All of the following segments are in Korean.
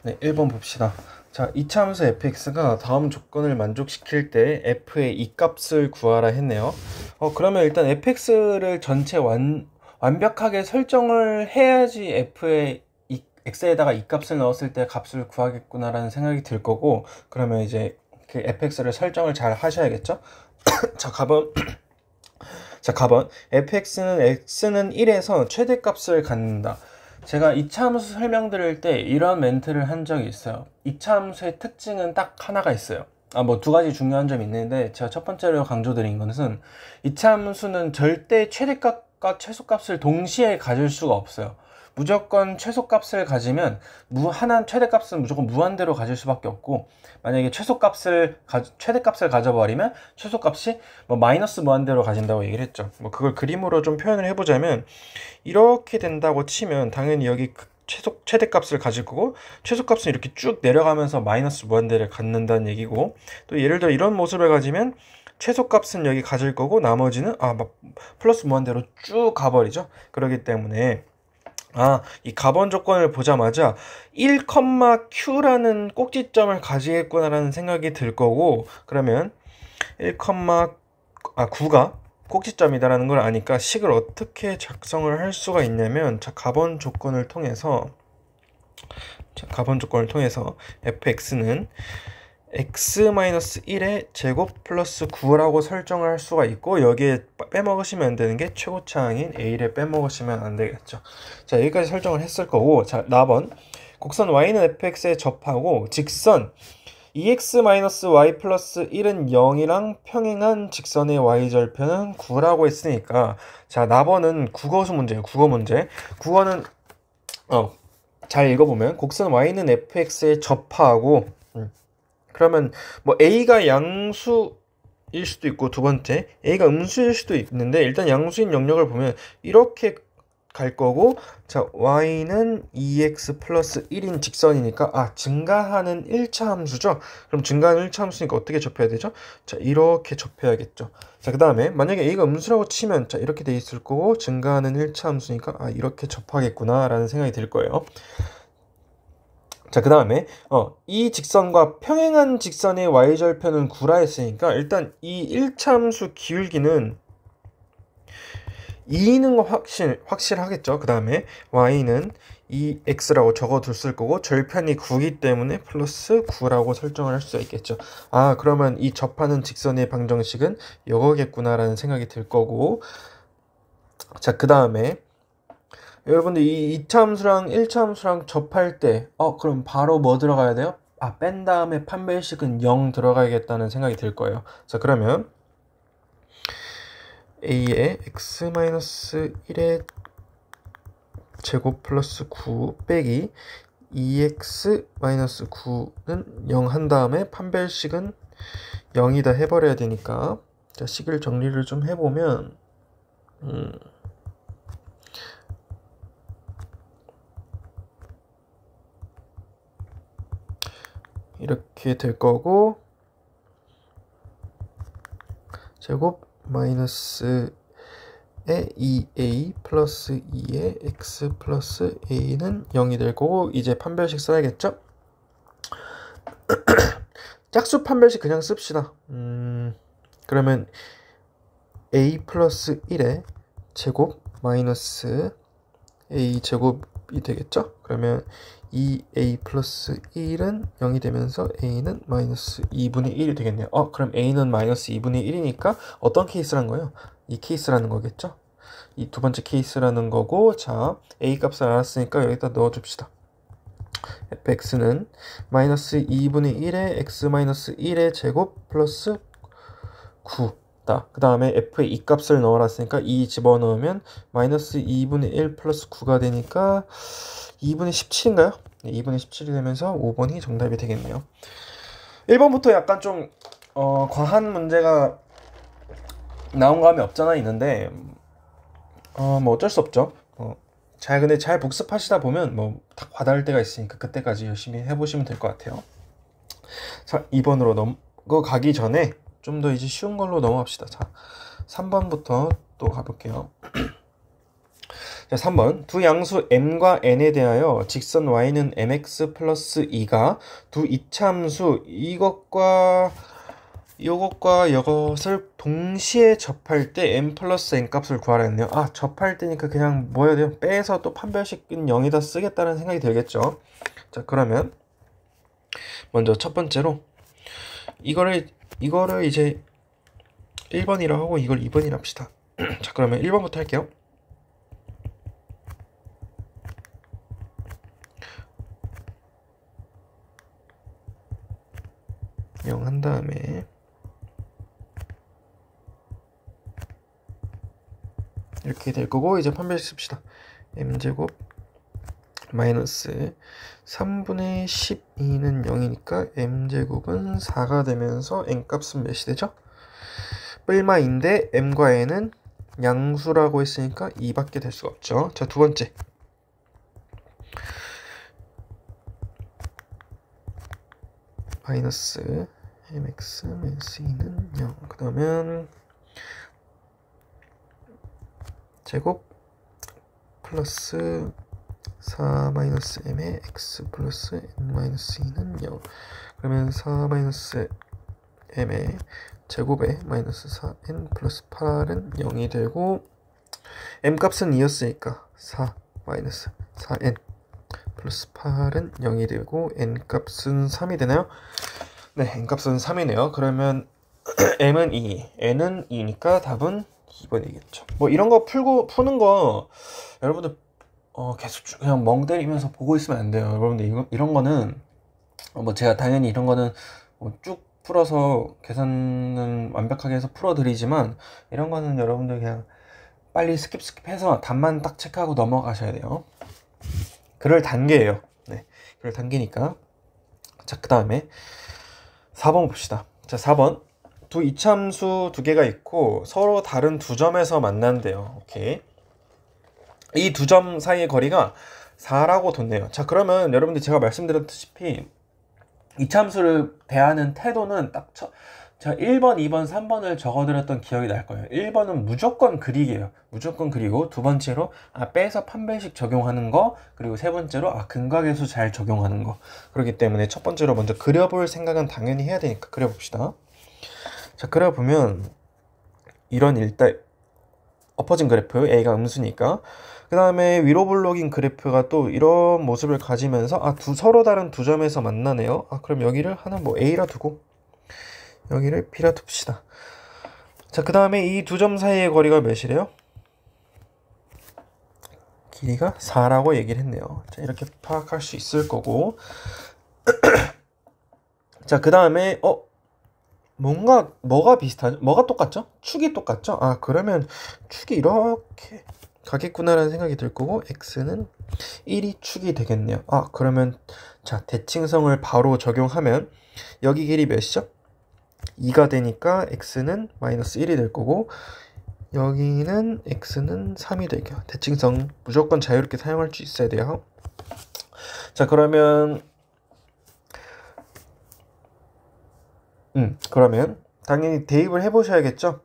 네, 1번 봅시다. 자, 이차함수 fx가 다음 조건을 만족시킬 때 f의 이 값을 구하라 했네요. 그러면 일단 fx를 전체 완벽하게 설정을 해야지 f의 x에다가 이 값을 넣었을 때 값을 구하겠구나라는 생각이 들 거고, 그러면 이제 그 fx를 설정을 잘 하셔야겠죠? 자, 가번. 자, 가번. fx는 x는 1에서 최대값을 갖는다. 제가 이차함수 설명드릴 때 이런 멘트를 한 적이 있어요. 이차함수의 특징은 딱 하나가 있어요. 뭐 두 가지 중요한 점이 있는데, 제가 첫 번째로 강조드린 것은 이차함수는 절대 최대값과 최소값을 동시에 가질 수가 없어요. 무조건 최소값을 가지면 최대값은 무조건 무한대로 가질 수밖에 없고, 만약에 최대값을 가져버리면 최소값이 뭐 마이너스 무한대로 가진다고 얘기를 했죠. 뭐 그걸 그림으로 좀 표현을 해보자면, 이렇게 된다고 치면 당연히 여기 최대값을 가질 거고, 최소값은 이렇게 쭉 내려가면서 마이너스 무한대를 갖는다는 얘기고, 또 예를 들어 이런 모습을 가지면 최소값은 여기 가질 거고, 나머지는 막 플러스 무한대로 쭉 가버리죠. 그렇기 때문에 이 가번 조건을 보자마자 1,q라는 꼭지점을 가지겠구나라는 생각이 들 거고, 그러면 9가 꼭지점이다라는 걸 아니까 식을 어떻게 작성을 할 수가 있냐면, 가번 조건을 통해서 fx는 x-1의 제곱 플러스 9라고 설정을 할 수가 있고, 여기에 빼먹으시면 안 되는 게 최고차항인 a를 빼먹으시면 안 되겠죠. 자, 여기까지 설정을 했을 거고, 자, 4번. 곡선 y는 fx에 접하고 직선 2x-y 플러스 1은 0이랑 평행한 직선의 y절편은 9라고 했으니까, 자, 4번은 국어수 문제예요. 국어 문제. 국어는 잘 읽어보면 곡선 y는 fx에 접하고, 그러면 뭐 a가 양수일 수도 있고, 두 번째 a가 음수일 수도 있는데, 일단 양수인 영역을 보면 이렇게 갈 거고, 자, y는 2x 플러스 1인 직선이니까 증가하는 1차 함수죠. 그럼 증가하는 1차 함수니까 어떻게 접해야 되죠? 자, 이렇게 접해야겠죠. 자, 그 다음에 만약에 a가 음수라고 치면, 자, 이렇게 돼 있을 거고, 증가하는 1차 함수니까 이렇게 접하겠구나 라는 생각이 들 거예요. 자, 그 다음에 이 직선과 평행한 직선의 y절편은 9라 했으니까, 일단 이 1차 함수 기울기는 2는 거 확실하겠죠. 그 다음에 y는 2x라고 적어뒀을 거고, 절편이 9기 때문에 플러스 9라고 설정을 할 수가 있겠죠. 그러면 이 접하는 직선의 방정식은 이거겠구나라는 생각이 들 거고, 자, 그 다음에 여러분들 이 2차 함수랑 1차 함수랑 접할 때 그럼 바로 뭐 들어가야 돼요? 뺀 다음에 판별식은 0 들어가야겠다는 생각이 들 거예요. 자, 그러면 a의 x-1의 제곱 플러스 9 빼기 2x-9는 0 한 다음에 판별식은 0이다 해버려야 되니까, 자, 식을 정리를 좀 해보면 이렇게 될 거고, 제곱 마이너스 의 2a 플러스 2의 x 플러스 a는 0이 될 거고, 이제 판별식 써야겠죠? 짝수 판별식 그냥 씁시다. 그러면 a 플러스 1의 제곱 마이너스 a 제곱이 되겠죠? 그러면 2a 플러스 1은 0이 되면서 a는 마이너스 2분의 1이 되겠네요. 그럼 a는 마이너스 2분의 1이니까 어떤 케이스란 거예요? 이 케이스라는 거겠죠? 이 두 번째 케이스라는 거고, 자, a 값을 알았으니까 여기다 넣어줍시다. fx는 마이너스 2분의 1의 x 마이너스 1의 제곱 플러스 9다. 그 다음에 f의 이 값을 넣어놨으니까 2 집어넣으면 마이너스 2분의 1 플러스 9가 되니까 2분의 17인가요? 네, 2분의 17이 되면서 5번이 정답이 되겠네요. 1번부터 약간 좀 과한 문제가 나온 감이 없잖아 있는데, 뭐 어쩔 수 없죠. 근데 잘 복습하시다 보면 뭐 다 와닿을 때가 있으니까 그때까지 열심히 해보시면 될 것 같아요. 자, 2번으로 넘어가기 전에 좀 더 이제 쉬운 걸로 넘어갑시다. 자, 3번부터 또 가볼게요. 자, 3번. 두 양수 m과 n에 대하여 직선 y는 mx 플러스 2가 두 이차함수 이것과 이것을 동시에 접할 때 m 플러스 n 값을 구하라 했네요. 아, 접할 때니까 그냥 뭐 해야 돼요? 빼서 또 판별식은 0에다 쓰겠다는 생각이 들겠죠. 자, 그러면 먼저 첫 번째로 이거를 이제 1번이라 하고 이걸 2번이라 합시다. 자, 그러면 1번부터 할게요. 0 한 다음에 이렇게 될 거고, 이제 판별식 씁시다. m제곱 마이너스 3분의 12는 0이니까 m제곱은 4가 되면서 n값은 몇이 되죠? 뿔마인데 m과 n은 양수라고 했으니까 2밖에 될 수가 없죠. 자, 두 번째. 마이너스 mx 마이너스 2는 0. 그러면 제곱 플러스 4 마이너스 m의 x 플러스 n 마이너스 2는 0. 그러면 4 마이너스 m의 제곱에 마이너스 4n 플러스 8은 0이 되고, m값은 2였으니까 4 마이너스 4n 플러스 8은 0이 되고, n값은 3이 되나요? 네, n값은 3이네요. 그러면 m은 2, n은 2니까 답은 2번이겠죠. 뭐 이런 거 푸는 거 여러분들 계속 그냥 멍 때리면서 보고 있으면 안 돼요. 여러분들 이런 거는 뭐 제가 당연히 이런 거는 쭉 풀어서 계산은 완벽하게 해서 풀어드리지만, 이런 거는 여러분들 그냥 빨리 스킵해서 답만 딱 체크하고 넘어가셔야 돼요. 그럴 단계예요. 네, 그럴 단계니까. 자, 그 다음에 4번 봅시다. 자, 4번. 두 이차함수 두 개가 있고 서로 다른 두 점에서 만난대요. 오케이. 이 두 점 사이의 거리가 4라고 뒀네요. 자, 그러면 여러분들 제가 말씀드렸다시피 이차함수를 대하는 태도는 딱 제가 1번, 2번, 3번을 적어드렸던 기억이 날 거예요. 1번은 무조건 그리기예요. 무조건 그리고, 두 번째로 빼서 판별식 적용하는 거, 그리고 세 번째로 근각계수 잘 적용하는 거. 그렇기 때문에 첫 번째로 먼저 그려볼 생각은 당연히 해야 되니까 그려봅시다. 자, 그려보면 이런 일단 엎어진 그래프, A가 음수니까, 그 다음에 위로 블록인 그래프가 또 이런 모습을 가지면서 서로 다른 두 점에서 만나네요. 그럼 여기를 하나 뭐 A라 두고 여기를 B라 둡시다. 자, 그 다음에 이 두 점 사이의 거리가 몇이래요? 길이가 4라고 얘기를 했네요. 자, 이렇게 파악할 수 있을 거고. 자, 그 다음에 뭐가 비슷하죠? 뭐가 똑같죠? 축이 똑같죠? 그러면 축이 이렇게 가겠구나라는 생각이 들 거고, x는 1이 축이 되겠네요. 그러면 자, 대칭성을 바로 적용하면 여기 길이 몇이죠? 2가 되니까 x는 마이너스 1이 될 거고, 여기는 x는 3이 되게요. 대칭성 무조건 자유롭게 사용할 수 있어야 돼요. 자, 그러면 당연히 대입을 해보셔야겠죠?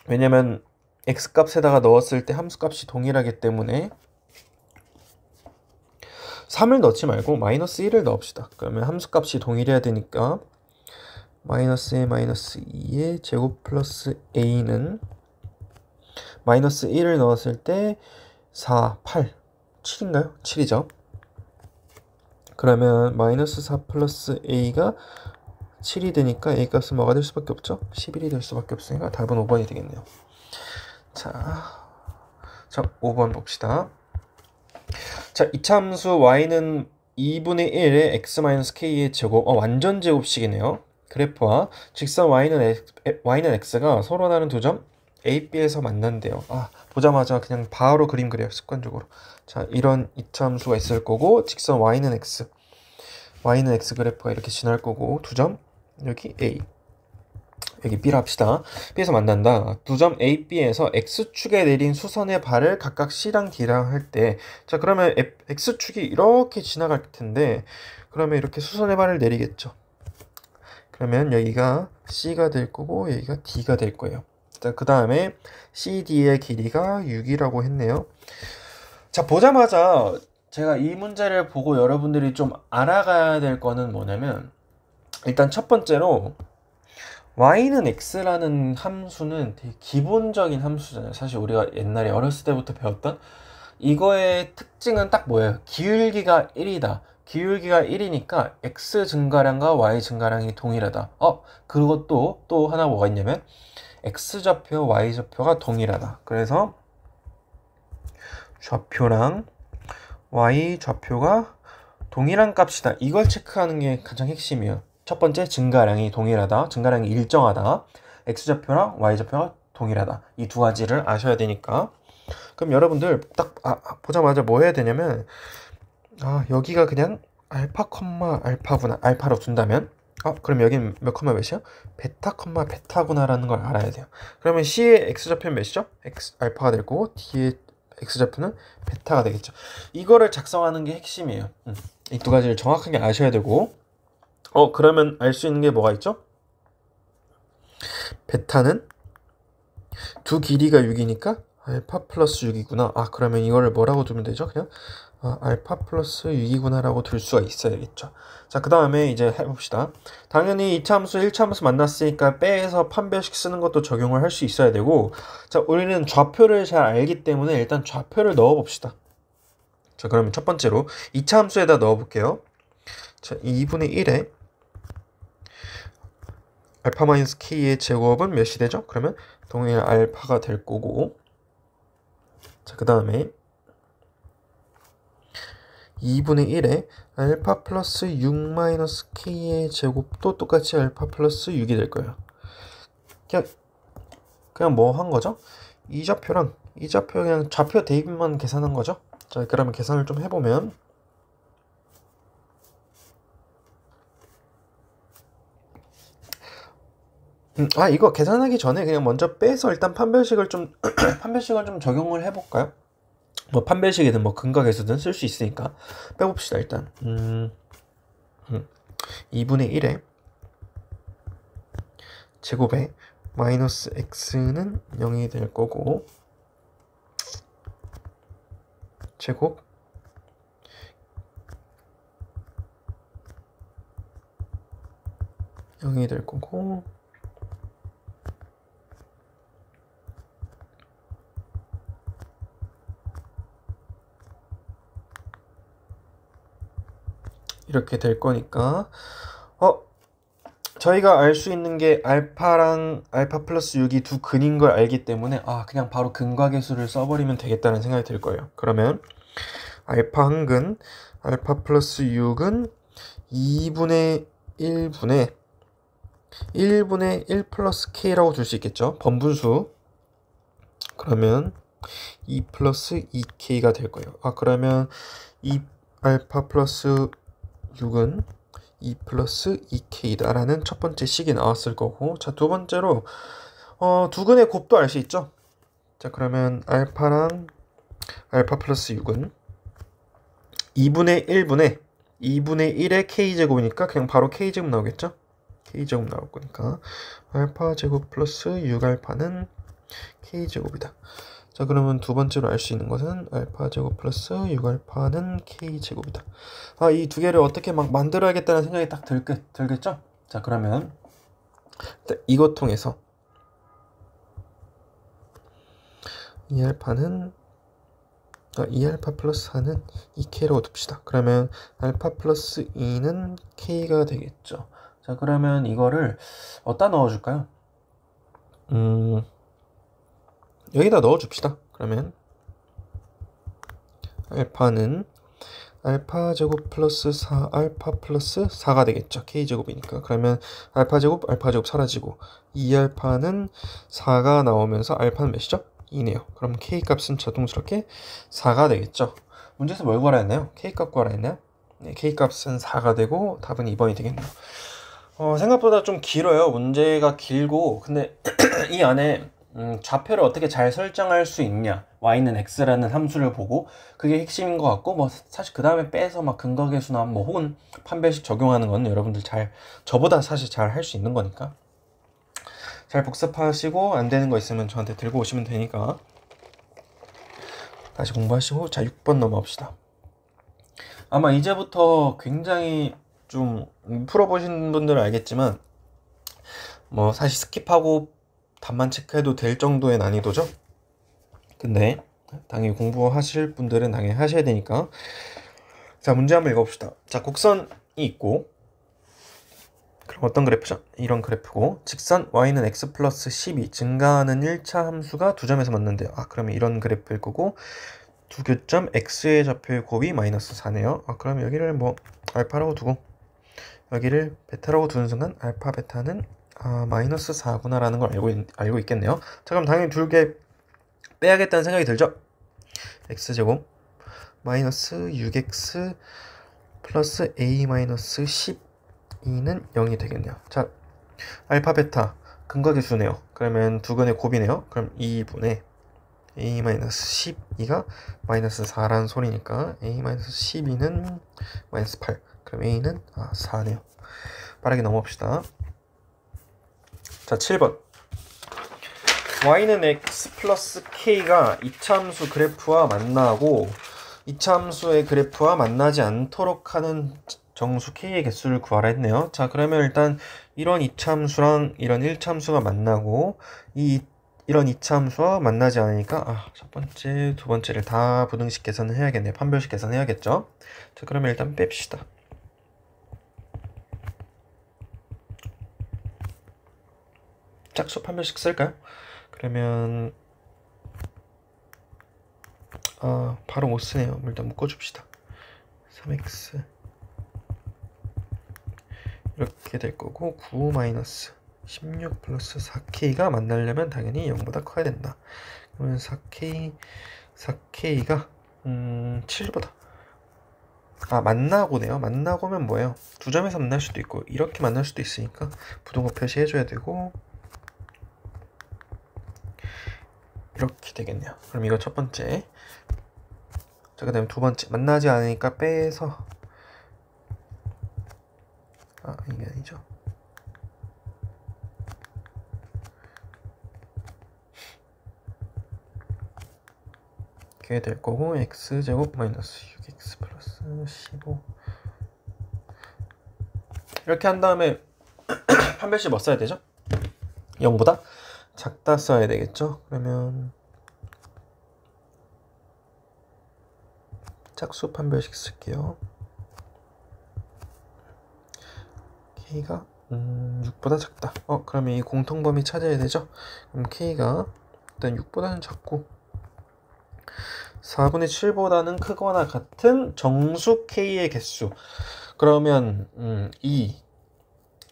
왜냐면 x값에다가 넣었을 때 함수값이 동일하기 때문에 3을 넣지 말고 마이너스 1을 넣읍시다. 그러면 함수값이 동일해야 되니까 마이너스 1 마이너스 2의 제곱 플러스 a는 마이너스 1을 넣었을 때 4, 8, 7인가요? 7이죠. 그러면 마이너스 4 플러스 a가 7이 되니까 a 값은 뭐가 될 수밖에 없죠? 11이 될 수밖에 없으니까 답은 5번이 되겠네요. 자, 5번 봅시다. 자, 이차함수 y는 2분의 1의 x-k의 제곱, 완전 제곱식이네요. 그래프와 직선 y는 x가 서로 다른 두 점 A, B에서 만난대요. 보자마자 그냥 바로 그림 그려요, 습관적으로. 자, 이런 이차함수가 있을 거고, 직선 y는 x 그래프가 이렇게 지날 거고, 두 점 여기 A, 여기 B라 합시다. B에서 만난다. 두 점 A, B에서 X축에 내린 수선의 발을 각각 C랑 D랑 할 때, 자, 그러면 X축이 이렇게 지나갈 텐데, 그러면 이렇게 수선의 발을 내리겠죠. 그러면 여기가 C가 될 거고, 여기가 D가 될 거예요. 자, 그 다음에 CD의 길이가 6이라고 했네요. 자, 보자마자 제가 이 문제를 보고 여러분들이 좀 알아가야 될 거는 뭐냐면, 일단 첫 번째로 y는 x라는 함수는 되게 기본적인 함수잖아요. 사실 우리가 옛날에 어렸을 때부터 배웠던 이거의 특징은 딱 뭐예요? 기울기가 1이다. 기울기가 1이니까 x 증가량과 y 증가량이 동일하다. 그것도 또 하나 뭐가 있냐면 x좌표, y좌표가 동일하다. 그래서 좌표랑 y좌표가 동일한 값이다. 이걸 체크하는 게 가장 핵심이에요. 첫 번째, 증가량이 동일하다. 증가량이 일정하다. x좌표랑 y좌표가 동일하다. 이 두 가지를 아셔야 되니까. 그럼 여러분들 딱 보자마자 뭐 해야 되냐면, 여기가 그냥 알파 콤마 알파구나. 알파로 둔다면, 그럼 여기는 몇 콤마 몇이야? 베타 콤마 베타구나라는 걸 알아야 돼요. 그러면 C의 x좌표는 몇이죠? 알파가 될 거고, D의 x좌표는 베타가 되겠죠. 이거를 작성하는 게 핵심이에요. 이 두 가지를 정확하게 아셔야 되고, 그러면 알 수 있는 게 뭐가 있죠? 베타는 두 길이가 6이니까 알파 플러스 6이구나. 그러면 이거를 뭐라고 두면 되죠? 그냥 알파 플러스 6이구나 라고 둘 수가 있어야겠죠. 자, 그 다음에 이제 해봅시다. 당연히 2차 함수, 1차 함수 만났으니까 빼서 판별식 쓰는 것도 적용을 할 수 있어야 되고, 자, 우리는 좌표를 잘 알기 때문에 일단 좌표를 넣어봅시다. 자, 그러면 첫 번째로 2차 함수에다 넣어볼게요. 자, 2분의 1에 알파 마이너스 k의 제곱은 몇이 되죠? 그러면 동일 알파가 될 거고, 자, 그 다음에 2분의 1에 알파 플러스 6 마이너스 k의 제곱도 똑같이 알파 플러스 6이 될 거예요. 그냥 뭐 한 거죠? 이 좌표 그냥 좌표 대입만 계산한 거죠. 자, 그러면 계산을 좀 해보면, 이거 계산하기 전에 그냥 먼저 빼서 일단 판별식을 좀 판별식을 좀 적용을 해볼까요? 뭐 판별식이든 뭐 근각에서든 쓸 수 있으니까 빼봅시다. 일단 2분의 1에 제곱에 마이너스 x는 0이 될 거고, 제곱 영이 될 거고, 이렇게 될 거니까 저희가 알 수 있는 게 알파랑 알파 플러스 6이 두 근인 걸 알기 때문에 그냥 바로 근각의 수를 써버리면 되겠다는 생각이 들 거예요. 그러면 알파 한 근, 알파 플러스 6은 2분의 1분의 1 플러스 k라고 둘 수 있겠죠. 번분수. 그러면 2 플러스 2k가 될 거예요. 그러면 2 알파 플러스 6은 2 플러스 2k다 라는 첫 번째 식이 나왔을 거고, 자, 두 번째로 두 근의 곱도 알 수 있죠. 자, 그러면 알파랑 알파 플러스 6은 2분의 1의 k제곱이니까 그냥 바로 k제곱 나오겠죠. k제곱 나올 거니까 알파 제곱 플러스 6알파는 k제곱이다. 자, 그러면 두 번째로 알 수 있는 것은 알파 제곱 플러스 6알파는 k제곱이다. 이 두 개를 어떻게 막 만들어야겠다는 생각이 딱 들겠죠? 자, 그러면 이것 통해서 2알파 플러스 4는 2k라고 둡시다. 그러면 알파 플러스 2는 k가 되겠죠. 자, 그러면 이거를 어디다 넣어줄까요? 여기다 넣어줍시다. 그러면 알파는 알파 제곱 플러스 4 알파 플러스 4가 되겠죠. k제곱이니까. 그러면 알파 제곱 사라지고 2알파는 4가 나오면서 알파는 몇이죠? 2네요. 그럼 k값은 자동스럽게 4가 되겠죠. 문제에서 뭘 구하라 했나요? k값 구하라 했나요? 네, k값은 4가 되고 답은 2번이 되겠네요. 생각보다 좀 길어요. 문제가 길고, 근데 이 안에 좌표를 어떻게 잘 설정할 수 있냐, y는 x라는 함수를 보고 그게 핵심인 것 같고, 뭐 사실 그 다음에 빼서 막 근각의수나 뭐 혹은 판별식 적용하는 건 여러분들 저보다 사실 잘 할 수 있는 거니까 잘 복습하시고, 안 되는 거 있으면 저한테 들고 오시면 되니까. 다시 공부하시고, 자, 6번 넘어갑시다. 아마 이제부터 굉장히 좀 풀어보신 분들은 알겠지만 뭐 사실 스킵하고 답만 체크해도 될 정도의 난이도죠. 근데 당연히 공부하실 분들은 당연히 하셔야 되니까. 자, 문제 한번 읽어봅시다. 자, 곡선이 있고, 그럼 어떤 그래프죠? 이런 그래프고, 직선 y는 x 플러스 12 증가하는 1차 함수가 두 점에서 만난대요. 그러면 이런 그래프일 거고, 두 교점 x의 좌표의 곱이 마이너스 4네요. 그럼 여기를 뭐 알파라고 두고 여기를 베타라고 두는 순간 알파 베타는 마이너스 4구나 라는 걸 알고 있겠네요. 자, 그럼 당연히 둘 개 빼야겠다는 생각이 들죠? x제곱 마이너스 6x 플러스 a 마이너스 12는 0이 되겠네요. 자, 알파 베타 근각의 수네요. 그러면 두 근의 곱이네요. 그럼 2분의 a-12가 마이너스 4라는 소리니까 a-12는 마이너스 8. 그럼 a는 4네요. 빠르게 넘어갑시다. 자, 7번. y는 x 플러스 k가 이차함수 그래프와 만나고 이차함수의 그래프와 만나지 않도록 하는 정수 k의 개수를 구하라 했네요. 자, 그러면 일단 이런 이차함수랑 이런 1차함수가 만나고 이런 이차함수와 만나지 않으니까 첫 번째, 두 번째를 다 부등식 계산을 해야겠네요. 판별식 계산해야겠죠. 자, 그러면 일단 뺍시다. 짝수 판별식 쓸까요? 그러면 바로 못 쓰네요. 일단 묶어줍시다. 3x 이렇게 될 거고 9 마이너스 16 플러스 4k가 만나려면 당연히 0보다 커야 된다. 그러면 4k가 7보다 만나고네요. 만나고면 뭐예요? 두 점에서 만날 수도 있고 이렇게 만날 수도 있으니까 부등호 표시해줘야 되고 이렇게 되겠네요. 그럼 이거 첫 번째. 자, 그 다음에 두 번째. 만나지 않으니까 빼서 이게 아니죠. 이렇게 될 거고 x제곱 마이너스 6x 플러스 15 이렇게 한 다음에 판별식 뭐 써야 되죠? 0보다 작다 써야 되겠죠? 그러면 짝수 판별식 쓸게요. k가 6보다 작다. 그러면 이 공통범위 찾아야 되죠? 그럼 k가 일단 6보다는 작고 4분의 7보다는 크거나 같은 정수 k의 개수. 그러면 2,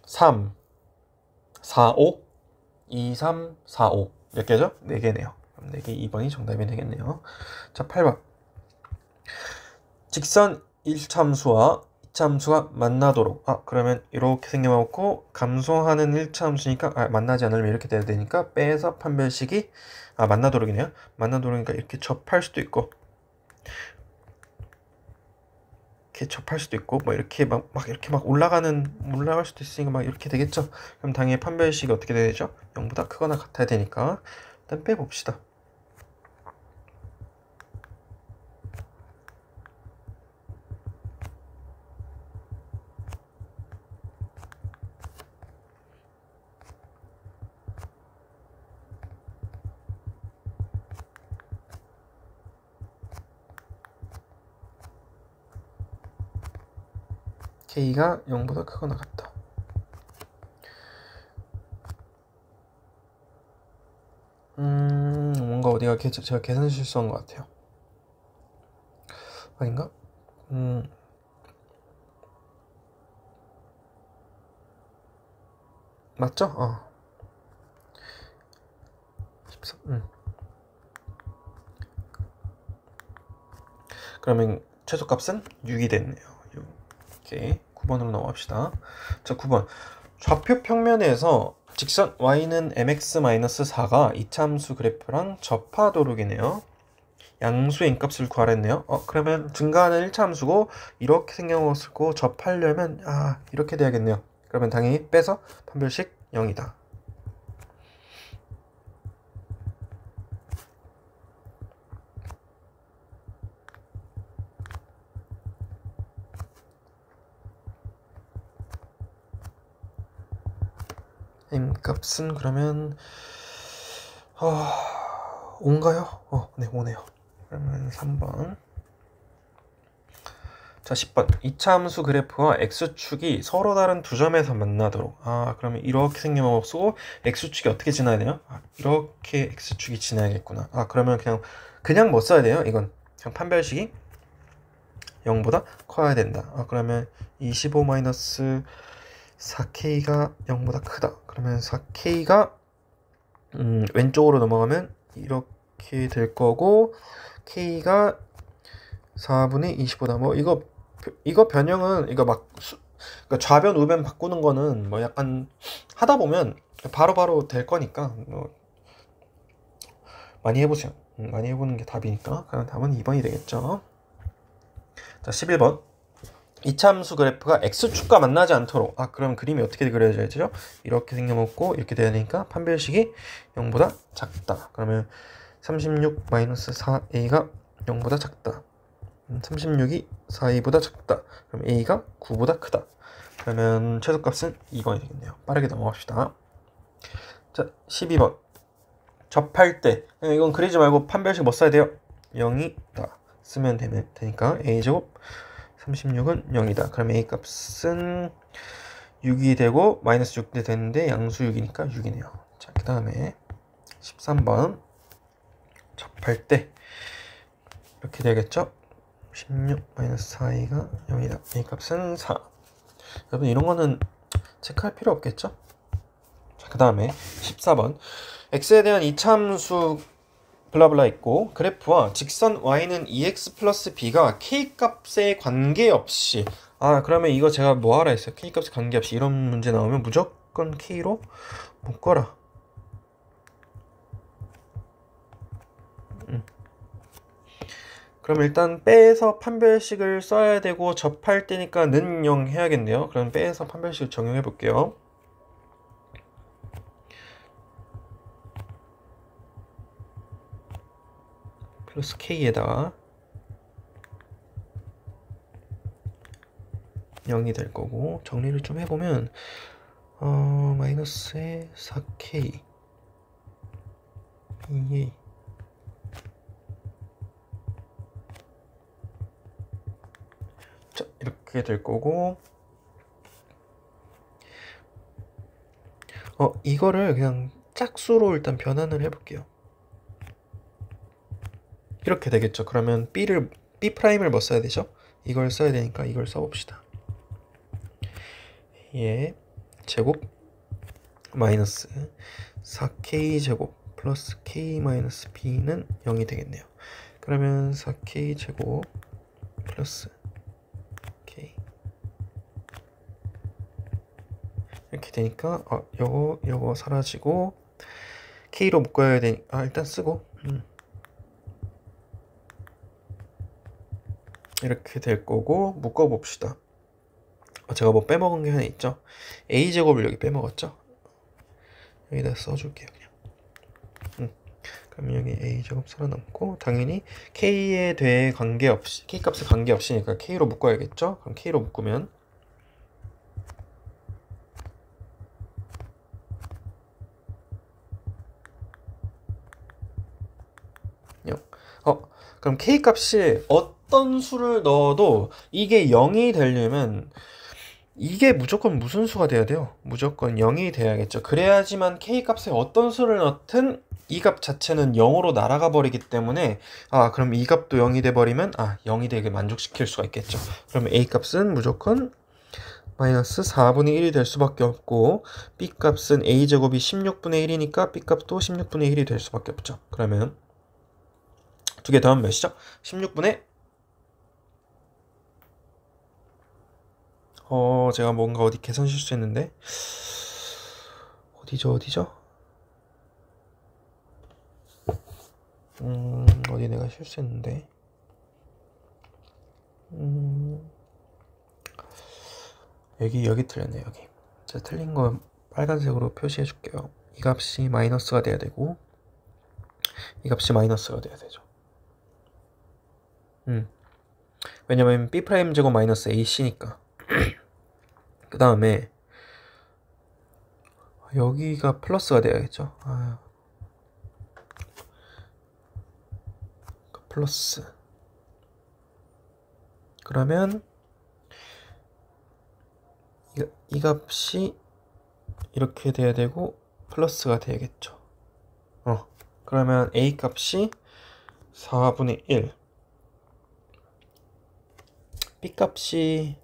3, 4, 5, 2, 3, 4, 5 몇 개죠? 4개네요. 그럼 4개 2번이 정답이 되겠네요. 자, 8번. 직선 1차함수와 2차함수가 만나도록 그러면 이렇게 생겨먹고 감소하는 1차함수니까 만나지 않으면 이렇게 돼야 되니까 빼서 판별식이 만나도록이네요. 만나도록이니까 이렇게 접할 수도 있고 이렇게 접할 수도 있고 뭐 이렇게 이렇게 올라갈 수도 있으니까 막 이렇게 되겠죠. 그럼 당연히 판별식이 어떻게 되죠? 0보다 크거나 같아야 되니까 일단 빼봅시다. k가 0보다 크거나 같다. 뭔가 어디가 제가 계산 실수한 것 같아요. 아닌가? 맞죠? 13. 그러면 최소값은 6이 됐네요. 6. 오케이. 9번으로 넘어갑시다. 자, 9번. 좌표 평면에서 직선 y는 mx-4가 이차함수 그래프랑 접하도록이네요. 양수의 인값을 구하랬네요. 그러면 증가하는 1차함수고 이렇게 생겨먹었을 거 접하려면 이렇게 돼야겠네요. 그러면 당연히 빼서 판별식 0이다. m 값은 그러면 5인가요? 네, 5네요. 그러면 3번. 자, 10번. 이차 함수 그래프와 x축이 서로 다른 두 점에서 만나도록. 그러면 이렇게 생긴 방법 쓰고 x축이 어떻게 지나야 돼요? 이렇게 x축이 지나야겠구나. 그러면 그냥 뭐 써야 돼요? 이건 그냥 판별식이 0보다 커야 된다. 그러면 25-4k가 0보다 크다. 그러면 4k가 왼쪽으로 넘어가면 이렇게 될 거고 k가 4분의 25다. 뭐 이거 변형은 그러니까 좌변 우변 바꾸는 거는 뭐 약간 하다 보면 바로바로 될 거니까 뭐 많이 해보세요. 많이 해보는 게 답이니까. 그럼 답은 2번이 되겠죠. 자, 11번. 이차함수 그래프가 x축과 만나지 않도록. 그럼 그림이 어떻게 그려져야죠? 이렇게 생겨먹고 이렇게 돼야 되니까 판별식이 0보다 작다. 그러면 36-4a가 0보다 작다. 36이 4a보다 작다. 그럼 a가 9보다 크다. 그러면 최소값은 2번이 되겠네요. 빠르게 넘어갑시다. 자, 12번. 접할 때 이건 그리지 말고 판별식 뭐 써야 돼요? 0이다 쓰면 되니까 a제곱 36은 0이다. 그럼 a값은 6이 되고 마이너스 6이 되는데 양수 6이니까 6이네요. 자, 그 다음에 13번. 접할 때 이렇게 되겠죠? 16-4a가 0이다. a값은 4. 여러분 이런 거는 체크할 필요 없겠죠? 자, 그 다음에 14번. x에 대한 이차함수 블라블라 있고 그래프와 직선 y는 2x 플러스 b가 k 값에 관계없이 그러면 이거 제가 뭐 하라 했어요? k 값에 관계없이 이런 문제 나오면 무조건 k로 묶어라. 그럼 일단 빼서 판별식을 써야 되고 접할 때니까 는 0 해야겠네요. 그럼 빼서 판별식을 적용해 볼게요. 플러스 k에다가 0이 될 거고 정리를 좀 해보면 마이너스에 4k 2a 자, 이렇게 될 거고 이거를 그냥 짝수로 일단 변환을 해볼게요. 이렇게 되겠죠. 그러면 B'을 뭐 써야 되죠? 이걸 써야 되니까 이걸 써봅시다. 제곱 마이너스 4k 제곱 플러스 k 마이너스 b는 0이 되겠네요. 그러면 4k 제곱 플러스 k 이렇게 되니까 요거 사라지고 k로 묶어야 되니까 일단 쓰고 이렇게 될 거고 묶어봅시다. 제가 뭐 빼먹은 게 하나 있죠? a제곱을 여기 빼먹었죠? 여기다 써줄게요 그냥. 그럼 여기 a제곱 살아남고 당연히 k에 대해 관계없이 k값에 관계없이니까 k로 묶어야겠죠? 그럼 k로 묶으면 그럼 k값이 어떤 수를 넣어도 이게 0이 되려면 이게 무조건 무슨 수가 돼야 돼요? 무조건 0이 돼야겠죠. 그래야지만 k값에 어떤 수를 넣든 이 값 자체는 0으로 날아가 버리기 때문에 그럼 이 값도 0이 돼 버리면 0이 되게 만족시킬 수가 있겠죠. 그러면 a값은 무조건 마이너스 4분의 1이 될 수밖에 없고 b값은 a제곱이 16분의 1이니까 b값도 16분의 1이 될 수밖에 없죠. 그러면 두 개 더하면 몇이죠? 16분의 제가 뭔가 어디 계산 실수했는데 어디죠? 어디 내가 실수했는데 여기 틀렸네. 여기 제가 틀린 거 빨간색으로 표시해 줄게요. 이 값이 마이너스가 돼야 되고 이 값이 마이너스가 돼야 되죠. 왜냐면 B' 제곱 마이너스 AC니까. 그 다음에 여기가 플러스가 돼야겠죠. 플러스. 그러면 이 값이 이렇게 돼야 되고 플러스가 돼야겠죠. 그러면 a 값이 4분의 1, b 값이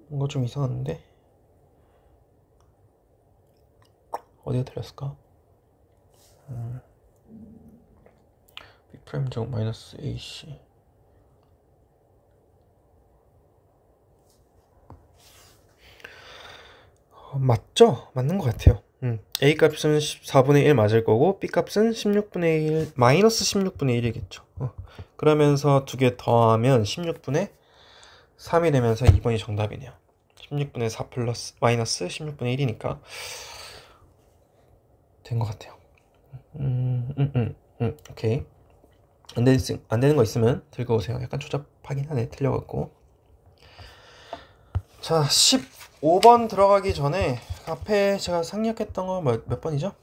뭔가 좀 이상한데 어디가 틀렸을까? b 프라임 제곱 마이너스 ac. 맞죠? 맞는 것 같아요. a 값은 4분의 1 맞을 거고 b 값은 16분의 1 마이너스 16분의 1이겠죠. 그러면서 두 개 더하면 16분의 3이 되면서 2번이 정답이네요. 16분의 4 플러스 마이너스 16분의 1이니까 된 것 같아요. 오케이. 안 되는 거 있으면 들고 오세요. 약간 조잡하긴 하네. 틀려갖고. 자, 15번 들어가기 전에 앞에 제가 생략했던 거 몇 번이죠?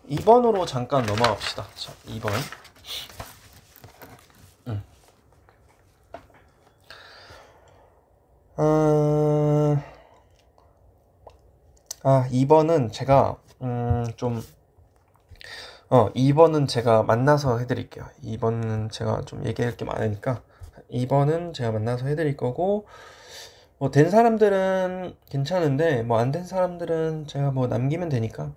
2번으로 잠깐 넘어갑시다. 자, 2번. 2번은 제가 2번은 제가 만나서 해드릴게요. 2번은 제가 좀 얘기할 게 많으니까 2번은 제가 만나서 해드릴 거고, 뭐 된 사람들은 괜찮은데 뭐 안 된 사람들은 제가 뭐 남기면 되니까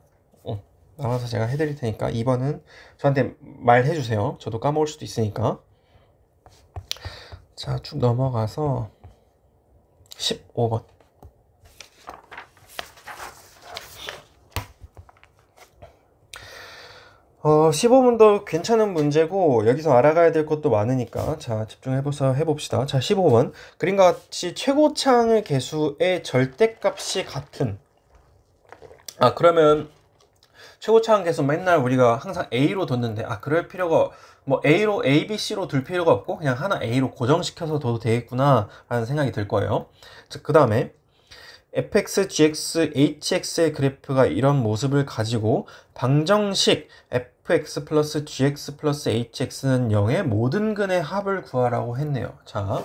남아서 제가 해드릴 테니까 2번은 저한테 말해주세요. 저도 까먹을 수도 있으니까. 자, 쭉 넘어가서 15번. 15번도 괜찮은 문제고 여기서 알아가야 될 것도 많으니까 자, 집중해서 해봅시다. 자, 15번. 그림과 같이 최고차항의 개수의 절대값이 같은, 그러면 최고차항 개수 맨날 우리가 항상 A로 뒀는데 그럴 필요가, 뭐 A로 A, B, C로 둘 필요가 없고 그냥 하나 A로 고정시켜서 둬도 되겠구나 라는 생각이 들 거예요. 그 다음에 fx, gx, hx의 그래프가 이런 모습을 가지고 방정식 fx 플러스 gx 플러스 hx는 0의 모든 근의 합을 구하라고 했네요. 자,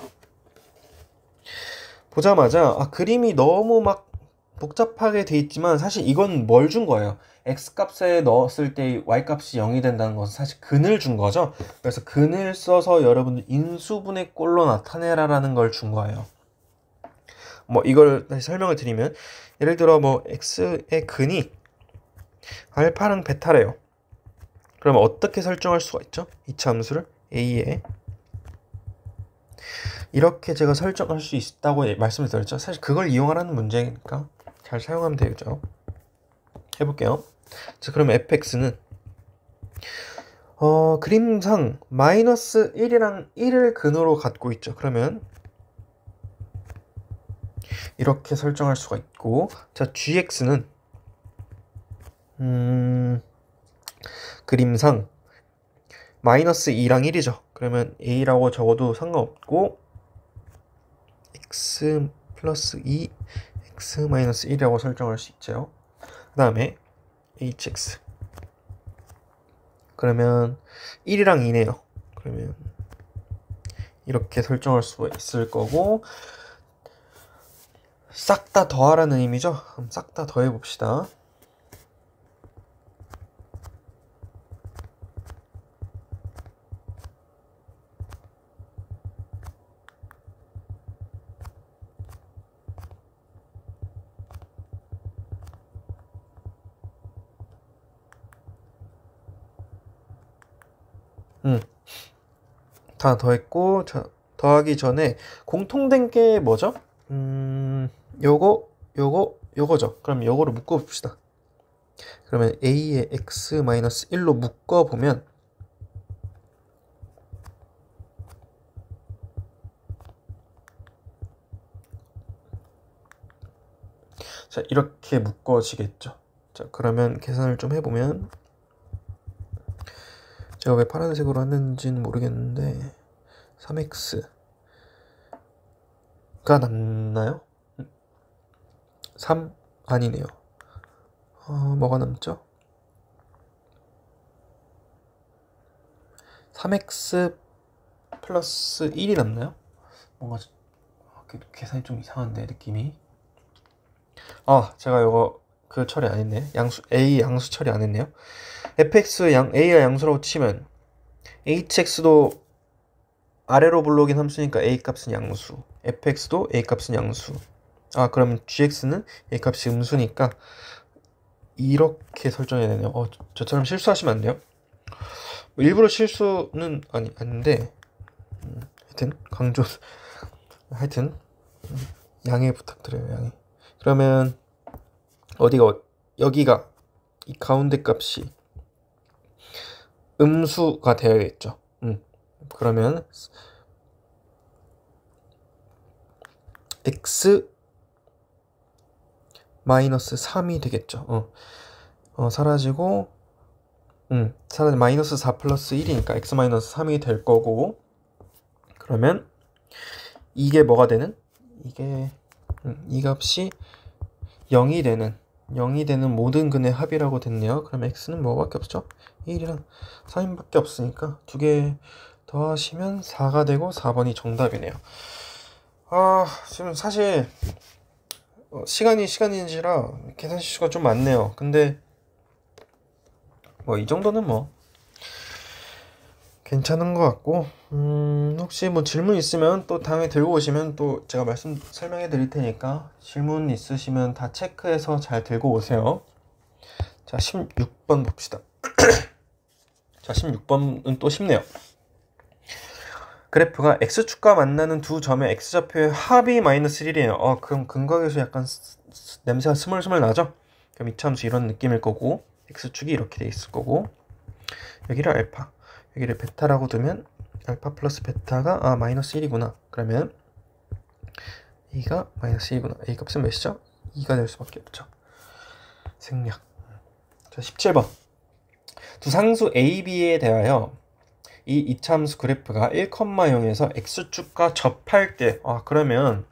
보자마자 그림이 너무 막 복잡하게 돼 있지만 사실 이건 뭘 준 거예요? x값에 넣었을 때 y값이 0이 된다는 것은 사실 근을 준 거죠. 그래서 근을 써서 여러분들 인수분해 꼴로 나타내라라는 걸 준 거예요. 뭐 이걸 다시 설명을 드리면, 예를 들어 뭐 x의 근이 알파랑 베타래요. 그러면 어떻게 설정할 수가 있죠? 이차 함수를 a에 이렇게 제가 설정할 수 있다고 말씀을 드렸죠. 사실 그걸 이용하라는 문제니까 잘 사용하면 되죠. 해볼게요. 자, 그러면 fx는 그림상 마이너스 1이랑 1을 근으로 갖고 있죠. 그러면 이렇게 설정할 수가 있고, 자, gx는 그림상 마이너스 2랑 1이죠. 그러면 a라고 적어도 상관없고 x 플러스 2, x 마이너스 1이라고 설정할 수 있죠. 그 다음에 hx 그러면 1이랑 2네요. 그러면 이렇게 설정할 수가 있을 거고, 싹 다 더하라는 의미죠. 그럼 싹 다 더해 봅시다. 다 더했고, 자, 더하기 전에 공통된 게 뭐죠? 요거죠. 그럼 요거를 묶어 봅시다. 그러면 a의 x-1로 묶어 보면 자, 이렇게 묶어지겠죠. 자, 그러면 계산을 좀 해보면, 제가 왜 파란색으로 했는지는 모르겠는데 3x가 남나요? 3 아니네요. 뭐가 남죠? 3x 플러스 1이 남나요? 뭔가 계산이 좀 이상한데 느낌이. 제가 이거 그 처리 안 했네. A 양수 처리 안 했네요. fx A가 양수라고 치면 hx도 아래로 불러오긴 함수니까 A 값은 양수, fx도 A 값은 양수. 그러면 gx는 A 값이 음수니까 이렇게 설정해야 되네요. 저처럼 실수하시면 안 돼요. 일부러 실수는 아닌데 하여튼 하여튼 양해 부탁드려요. 양해. 그러면 여기가 이 가운데 값이 음수가 되어야겠죠. 그러면 x 마이너스 3이 되겠죠. 사라지고 사라지 마이너스 4 플러스 1이니까 x 마이너스 3이 될 거고, 그러면 이게 뭐가 되는? 이 값이 0이 되는 모든 근의 합이라고 됐네요. 그럼 x는 뭐밖에 없죠? 1이랑 3밖에 없으니까 두 개 더하시면 4가 되고 4번이 정답이네요. 지금 사실 시간인지라 계산 실수가 좀 많네요. 근데 이 정도는 괜찮은 것 같고, 혹시 질문 있으면 또 다음에 들고 오시면 또 제가 설명해 드릴 테니까 질문 있으시면 다 체크해서 잘 들고 오세요. 자, 16번 봅시다. 자, 16번은 또 쉽네요. 그래프가 x축과 만나는 두 점의 x좌표의 합이 마이너스 1이에요. 그럼 근각에서 약간 냄새가 스물스물 나죠? 그럼 이차함수 이런 느낌일 거고, x축이 이렇게 돼 있을 거고, 여기를 알파, 여기를 베타라고 두면 알파 플러스 베타가 마이너스 1이구나. 그러면 A가 마이너스 1이구나. A 값은 몇이죠? 2가 될 수밖에 없죠. 생략. 자, 17번. 두 상수 A, B에 대하여 이 이차함수 그래프가 1,0에서 x축과 접할 때, 그러면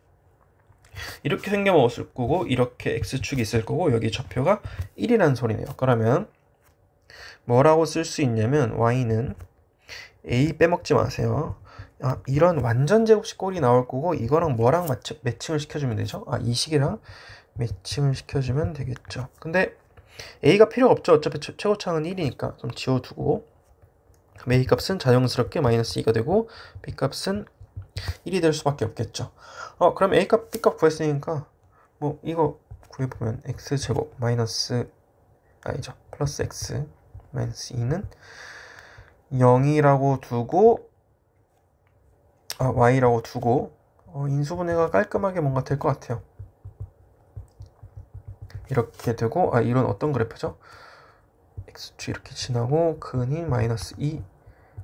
이렇게 생겨먹었을 거고, 이렇게 x축이 있을 거고, 여기 좌표가 1이라는 소리네요. 그러면 뭐라고 쓸 수 있냐면 y는 a 빼먹지 마세요. 이런 완전 제곱식 꼴이 나올 거고, 이거랑 뭐랑 매칭을 시켜주면 되죠? 이 식이랑 매칭을 시켜주면 되겠죠. 근데 a가 필요가 없죠. 어차피 최고차는 1이니까 좀 지워두고, A 값은 자연스럽게 마이너스 2가 되고 B 값은 1이 될 수밖에 없겠죠. 그럼 A 값, B 값 구했으니까 이거 구해보면 x제곱 플러스 x 마이너스 2는 0이라고 두고 y라고 두고 인수분해가 깔끔하게 뭔가 될 것 같아요. 이렇게 되고 이런 어떤 그래프죠? x축 이렇게 지나고 근이 마이너스 2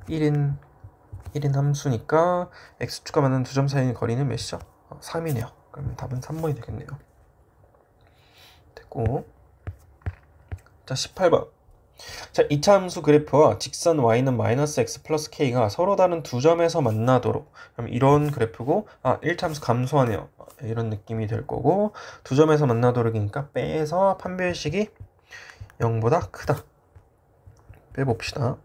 1인 함수니까 x축과 만나는 두 점 사이의 거리는 몇이죠? 3이네요. 그러면 답은 3번이 되겠네요. 됐고, 자, 18번. 자, 이차 함수 그래프와 직선 y는 마이너스 x 플러스 k가 서로 다른 두 점에서 만나도록, 그럼 이런 그래프고 1차 함수 감소하네요. 이런 느낌이 될 거고, 두 점에서 만나도록이니까 빼서 판별식이 0보다 크다. 빼봅시다.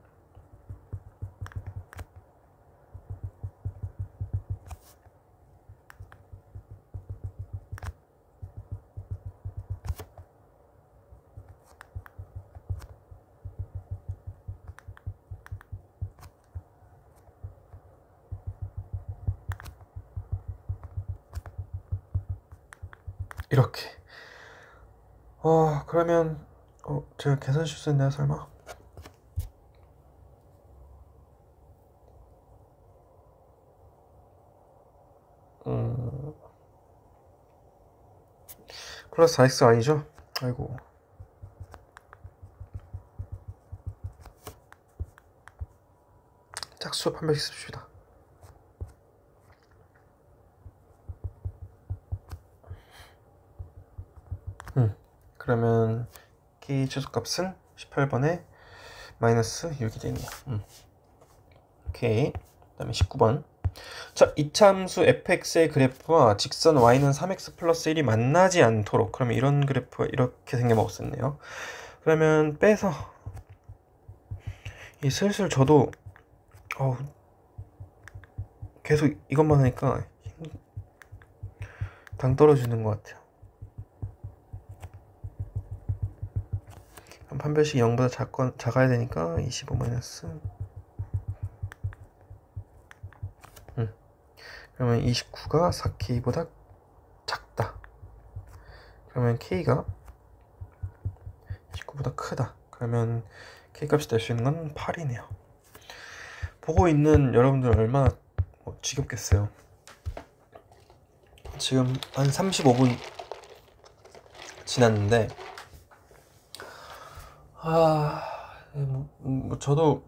이렇게. 그러면 제가 계산 실수했나요, 설마? 플러스 4x 아니죠? 아이고. 짝수 판별식 씁시다. 그러면 k 최소값은 18번에 마이너스 6이 되네요. 오케이. 그 다음에 19번. 자, 이차함수 fx의 그래프와 직선 y는 3x 플러스 1이 만나지 않도록, 그러면 이런 그래프가 이렇게 생겨먹었었네요. 그러면 빼서 이 슬슬 저도 계속 이것만 하니까 당 떨어지는 것 같아요. 판별식이 0보다 작아야 되니까 25 마이너스 그러면 29가 4K보다 작다. 그러면 K가 29보다 크다. 그러면 K값이 될 수 있는 건 8이네요. 보고 있는 여러분들 얼마나 지겹겠어요. 지금 한 35분 지났는데 저도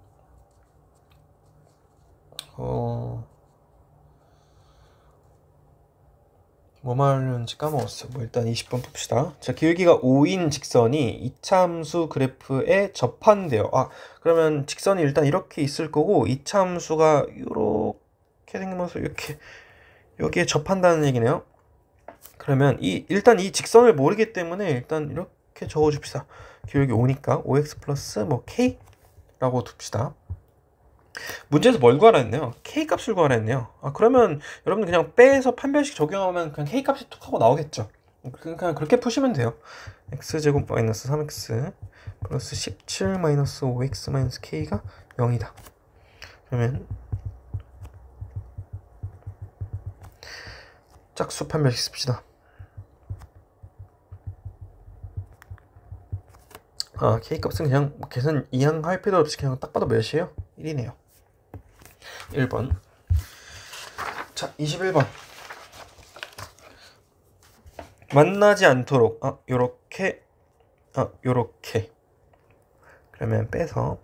뭐 말하는지 까먹었어요. 일단 20번 봅시다. 자, 길기가 5인 직선이 이차함수 그래프에 접한대요. 그러면 직선이 일단 이렇게 있을 거고 이차함수가 이렇게 생기면서 이렇게 여기에 접한다는 얘기네요. 그러면 일단 이 직선을 모르기 때문에 일단 이렇게 적어줍시다. 기울기 5니까 5x 플러스 k라고 둡시다. 문제에서 뭘 구하라 했네요. K값을 구하라 했네요. 그러면 여러분들 그냥 빼서 판별식 적용하면 그냥 K값이 툭 하고 나오겠죠. 그냥 그렇게 푸시면 돼요. x제곱 마이너스 3x 플러스 17 마이너스 5x 마이너스 K가 0이다. 그러면 짝수 판별식 씁시다. K값은 그냥 계산 이항 할 필요 없이 그냥 딱 봐도 몇이에요? 1이네요. 1번. 자, 21번. 만나지 않도록 요렇게 그러면 빼서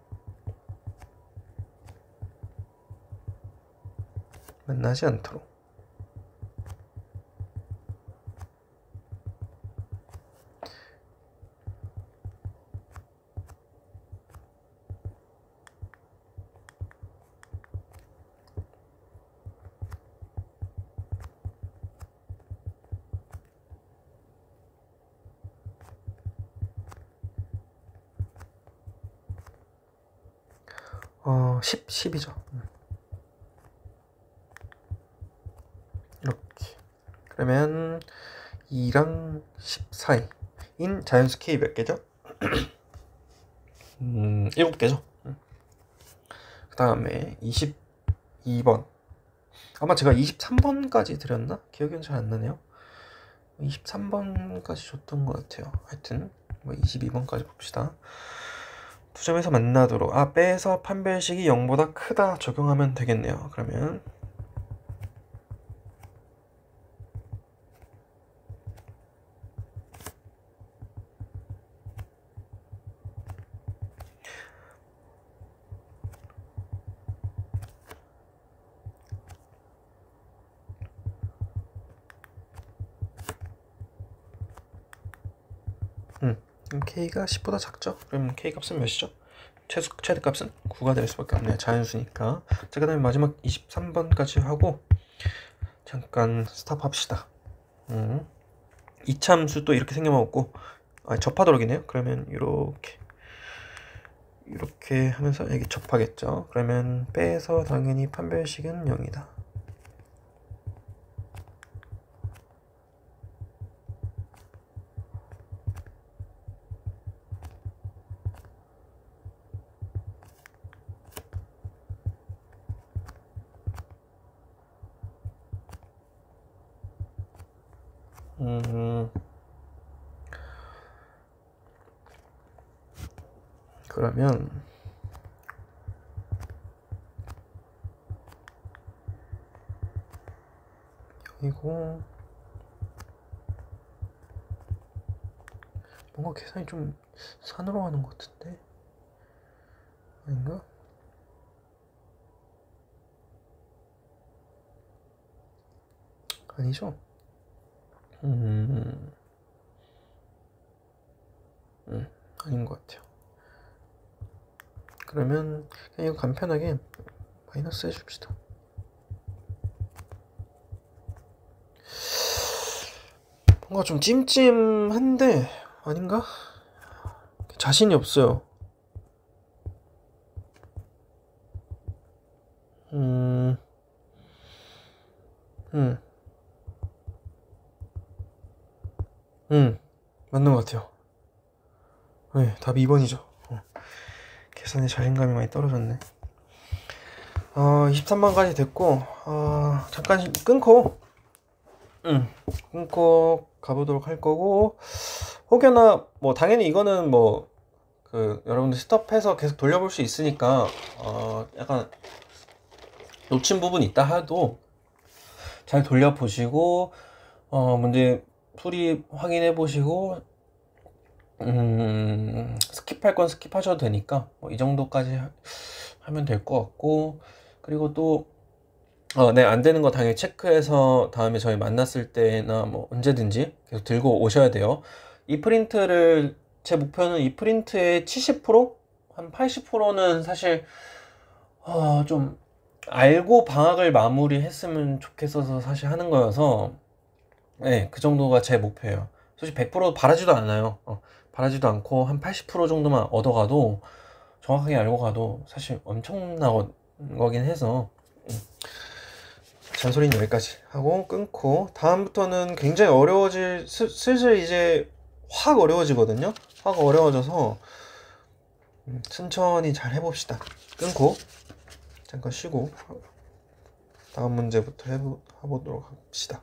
만나지 않도록 어, 10이죠. 이렇게. 그러면 2랑 10 사이인 자연수 K 몇 개죠? 7개죠. 그 다음에 22번. 아마 제가 23번까지 드렸나? 기억이 잘 안 나네요. 23번까지 줬던 것 같아요. 하여튼 22번까지 봅시다. 두 점에서 만나도록 빼서 판별식이 0보다 크다 적용하면 되겠네요. 그러면 K가 10보다 작죠? 그럼 K값은 몇이죠? 최대값은 9가 될 수밖에 없네요. 자연수니까. 자, 그 다음에 마지막 23번까지 하고 잠깐 스탑합시다. 이차함수 또 이렇게 생겨먹었고 접하도록이네요. 그러면 이렇게 하면서 여기 접하겠죠. 그러면 빼서 당연히 판별식은 0이다. 그러면 이거 뭔가 계산이 좀 산으로 가는 것 같은데 아닌가? 아니죠? 아닌 것 같아요. 그러면 그냥 이거 간편하게 마이너스 해줍시다. 뭔가 좀 찜찜한데 아닌가? 자신이 없어요. 음, 음, 맞는 것 같아요. 네, 답이 2번이죠. 계산에 자신감이 많이 떨어졌네. 23번까지 됐고, 잠깐 끊고, 끊고 가보도록 할 거고, 혹여나, 뭐, 당연히 이거는 뭐, 여러분들 스톱해서 계속 돌려볼 수 있으니까, 약간, 놓친 부분이 있다 하도 잘 돌려보시고, 문제 풀이 확인해 보시고, 스킵할 건 스킵하셔도 되니까, 뭐 이 정도까지 하면 될 것 같고, 그리고 또, 네, 안 되는 거 당연히 체크해서 다음에 저희 만났을 때나 뭐 언제든지 계속 들고 오셔야 돼요. 이 프린트를, 제 목표는 이 프린트의 70%? 한 80%는 사실, 좀, 알고 방학을 마무리했으면 좋겠어서 사실 하는 거여서, 네, 그 정도가 제 목표예요. 솔직히 100% 바라지도 않아요. 바라지도 않고 한 80% 정도만 얻어가도, 정확하게 알고 가도 사실 엄청난 거긴 해서, 잔소리는 여기까지 하고 끊고, 다음부터는 굉장히 슬슬 이제 확 어려워지거든요. 확 어려워져서 천천히 잘 해봅시다. 끊고 잠깐 쉬고 다음 문제부터 해보도록 합시다.